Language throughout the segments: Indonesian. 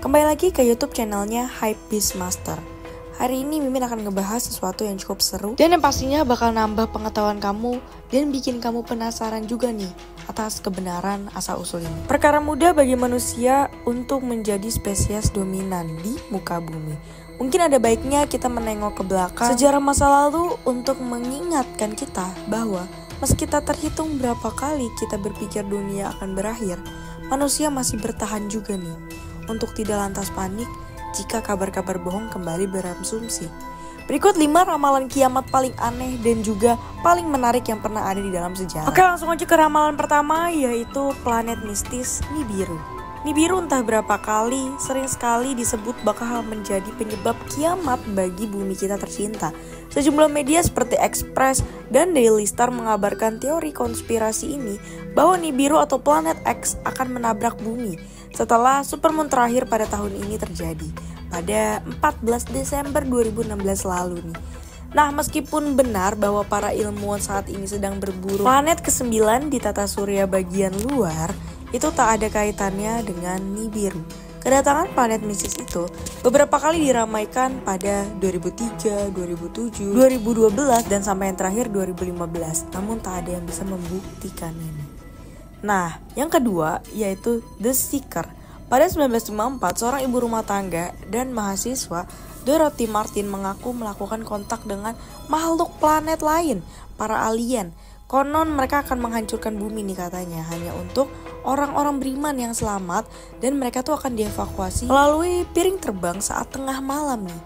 Kembali lagi ke YouTube channelnya Hypebeast Master. Hari ini Mimin akan ngebahas sesuatu yang cukup seru dan yang pastinya bakal nambah pengetahuan kamu dan bikin kamu penasaran juga nih atas kebenaran asal-usul ini. Perkara mudah bagi manusia untuk menjadi spesies dominan di muka bumi. Mungkin ada baiknya kita menengok ke belakang sejarah masa lalu untuk mengingatkan kita bahwa meski tak terhitung berapa kali kita berpikir dunia akan berakhir, manusia masih bertahan juga nih untuk tidak lantas panik jika kabar-kabar bohong kembali berasumsi. Berikut 5 ramalan kiamat paling aneh dan juga paling menarik yang pernah ada di dalam sejarah. Oke, langsung aja ke ramalan pertama, yaitu planet mistis Nibiru. Nibiru entah berapa kali, sering sekali disebut bakal menjadi penyebab kiamat bagi bumi kita tercinta. Sejumlah media seperti Express dan Daily Star mengabarkan teori konspirasi ini bahwa Nibiru atau planet X akan menabrak bumi setelah supermoon terakhir pada tahun ini terjadi pada 14 Desember 2016 lalu nih. Nah, meskipun benar bahwa para ilmuwan saat ini sedang berburu planet ke-9 di tata surya bagian luar, itu tak ada kaitannya dengan Nibiru. Kedatangan planet mistis itu beberapa kali diramaikan pada 2003, 2007, 2012, dan sampai yang terakhir 2015. Namun tak ada yang bisa membuktikan ini. Nah, yang kedua yaitu The Seeker. Pada 1954, seorang ibu rumah tangga dan mahasiswa Dorothy Martin mengaku melakukan kontak dengan makhluk planet lain, para alien. Konon mereka akan menghancurkan bumi nih katanya, hanya untuk orang-orang beriman yang selamat, dan mereka tuh akan dievakuasi melalui piring terbang saat tengah malam nih.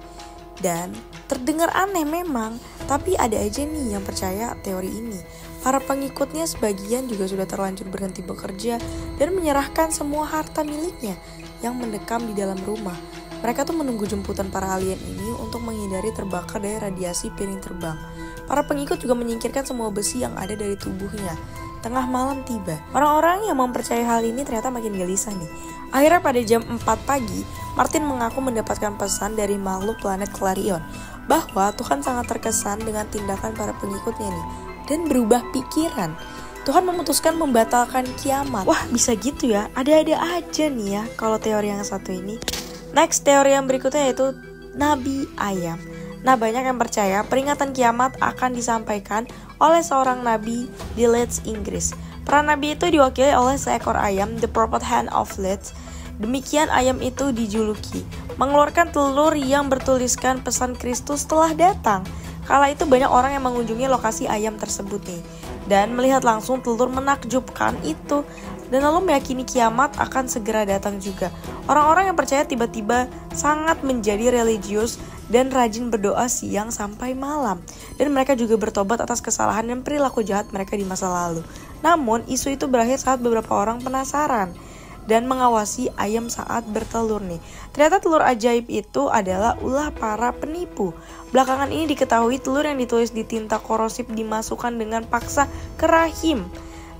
Dan terdengar aneh memang, tapi ada aja nih yang percaya teori ini. Para pengikutnya sebagian juga sudah terlanjur berhenti bekerja dan menyerahkan semua harta miliknya yang mendekam di dalam rumah. Mereka tuh menunggu jemputan para alien ini untuk menghindari terbakar dari radiasi piring terbang. Para pengikut juga menyingkirkan semua besi yang ada dari tubuhnya. Tengah malam tiba. Orang-orang yang mempercayai hal ini ternyata makin gelisah nih. Akhirnya pada jam 4 pagi, Martin mengaku mendapatkan pesan dari makhluk planet Clarion bahwa Tuhan sangat terkesan dengan tindakan para pengikutnya nih dan berubah pikiran. Tuhan memutuskan membatalkan kiamat. Wah, bisa gitu ya? Ada-ada aja nih ya kalau teori yang satu ini. Next, teori yang berikutnya yaitu Nabi Ayam. Nah, banyak yang percaya peringatan kiamat akan disampaikan oleh seorang nabi di Leeds, Inggris. Para nabi itu diwakili oleh seekor ayam, the prophet hen of Leeds. Demikian ayam itu dijuluki, mengeluarkan telur yang bertuliskan pesan Kristus telah datang. Kala itu banyak orang yang mengunjungi lokasi ayam tersebut nih, dan melihat langsung telur menakjubkan itu, dan lalu meyakini kiamat akan segera datang juga. Orang-orang yang percaya tiba-tiba sangat menjadi religius dan rajin berdoa siang sampai malam. Dan mereka juga bertobat atas kesalahan dan perilaku jahat mereka di masa lalu. Namun, isu itu berakhir saat beberapa orang penasaran dan mengawasi ayam saat bertelur nih. Ternyata telur ajaib itu adalah ulah para penipu. Belakangan ini diketahui telur yang ditulis di tinta korosif dimasukkan dengan paksa ke rahim.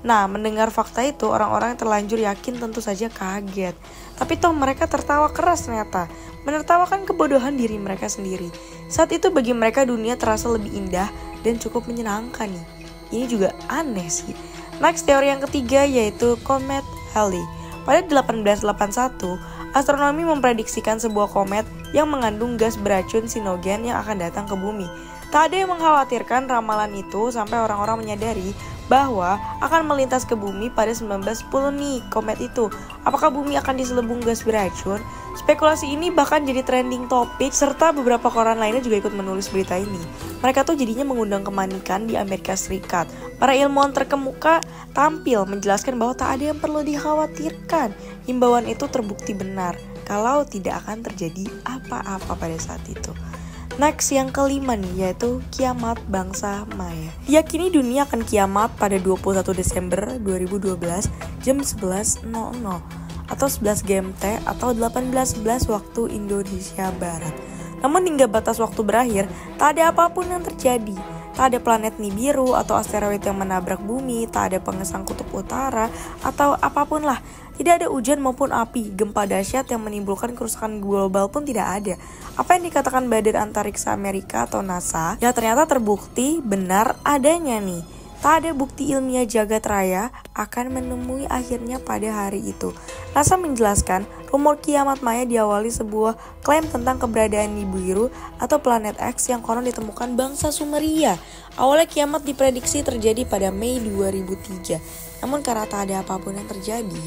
Nah, mendengar fakta itu, orang-orang yang terlanjur yakin tentu saja kaget. Tapi toh mereka tertawa keras ternyata, menertawakan kebodohan diri mereka sendiri. Saat itu bagi mereka dunia terasa lebih indah dan cukup menyenangkan nih. Ini juga aneh sih. Next, teori yang ketiga yaitu Komet Halley. Pada 1881, astronomi memprediksikan sebuah komet yang mengandung gas beracun sinogen yang akan datang ke bumi. Tak ada yang mengkhawatirkan ramalan itu sampai orang-orang menyadari bahwa akan melintas ke bumi pada 1910 nih komet itu. Apakah bumi akan diselubung gas beracun? Spekulasi ini bahkan jadi trending topik, serta beberapa koran lainnya juga ikut menulis berita ini. Mereka tuh jadinya mengundang kepanikan di Amerika Serikat. Para ilmuwan terkemuka tampil menjelaskan bahwa tak ada yang perlu dikhawatirkan. Himbauan itu terbukti benar kalau tidak akan terjadi apa-apa pada saat itu. Next, yang kelima nih, yaitu kiamat bangsa Maya. Diyakini dunia akan kiamat pada 21 Desember 2012 jam 11.00 atau 11 GMT atau 18.11 waktu Indonesia Barat. Namun hingga batas waktu berakhir, tak ada apapun yang terjadi. Tak ada planet Nibiru atau asteroid yang menabrak bumi, tak ada pengesang kutub utara, atau apapun lah. Tidak ada hujan maupun api, gempa dahsyat yang menimbulkan kerusakan global pun tidak ada. Apa yang dikatakan Badan Antariksa Amerika atau NASA, ya ternyata terbukti benar adanya nih. Tak ada bukti ilmiah jagat raya akan menemui akhirnya pada hari itu. NASA menjelaskan, rumor kiamat Maya diawali sebuah klaim tentang keberadaan Nibiru atau planet X yang konon ditemukan bangsa Sumeria. Awalnya kiamat diprediksi terjadi pada Mei 2003. Namun karena tak ada apapun yang terjadi,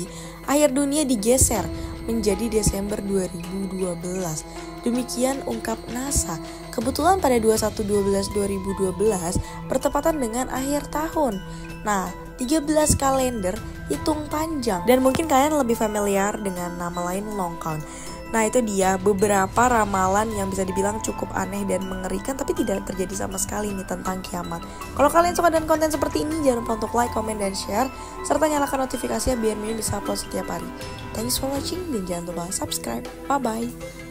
akhir dunia digeser menjadi Desember 2012. Demikian ungkap NASA. Kebetulan pada 21/12/2012 bertepatan dengan akhir tahun. Nah, 13 kalender hitung panjang. Dan mungkin kalian lebih familiar dengan nama lain long count. Nah, itu dia beberapa ramalan yang bisa dibilang cukup aneh dan mengerikan tapi tidak terjadi sama sekali nih tentang kiamat. Kalau kalian suka dengan konten seperti ini, jangan lupa untuk like, comment, dan share serta nyalakan notifikasinya biar Mimin bisa upload setiap hari. Thanks for watching dan jangan lupa subscribe. Bye bye.